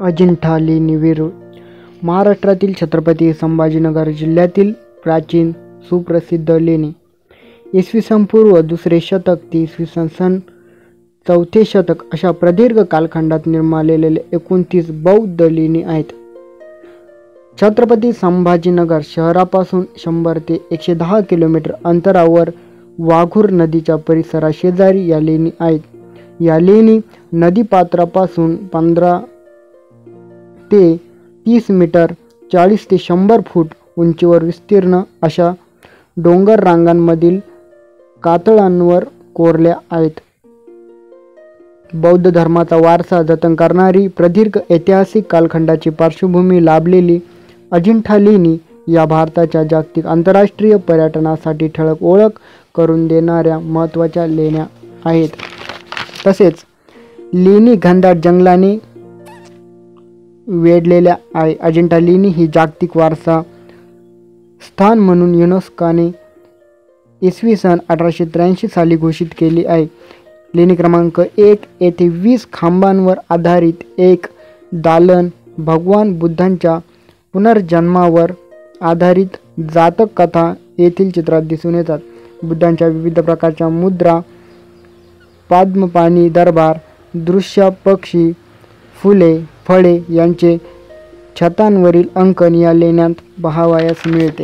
अजिंठा लेणी वेरूळ महाराष्ट्रातील छत्रपती संभाजीनगर जिल्ह्यातील प्राचीन सुप्रसिद्ध लेणी इसवी सन पूर्व 2रे शतक ते इसवी सन 4थे शतक अशा प्रदीर्घ कालखंडात निर्माणलेले 29 बौद्ध लेणी आहेत. छत्रपती संभाजीनगर शहरापासून 100 ते 110 किलोमीटर अंतरावर वाघूर नदीच्या परिसराशेजारी या लेणी आहेत. या लेणी नदीपात्रापासून 15 ते 30 मीटर 40 ते 100 फूट उंचीवर विस्तीर्ण अशा डोंगर रांगांमधील कातळांवर कोरल्या आहेत. बौद्ध धर्माचा वारसा जतन करणारी प्रदीर्घ ऐतिहासिक कालखंडाची पार्श्वभूमी लाभलेली अजिंठा लेणी या भारताच्या जागतिक आंतरराष्ट्रीय पर्यटनासाठी ठळक ओळख करून देणाऱ्या महत्त्वाच्या लेण्या आहेत. तसेच लेणी घनदाट जंगलाने वेढलेल्या आहे. अजिंठा लेणी ही जागतिक वारसा स्थान म्हणून युनेस्कोने इसवी सन 1883 साली घोषित केली आहे. लेणी क्रमांक 1 येथे 20 खांबांवर आधारित एक दालन भगवान बुद्धांच्या पुनर्जन्मावर आधारित जातक कथा येथील चित्रात दिसून येतात. बुद्धांच्या विविध प्रकारच्या मुद्रा, पद्मपाणी दरबार, दृश्य पक्षी, फुले, फळे यांचे छतांवरील अंकन या लेण्यात पाहावयास मिळते.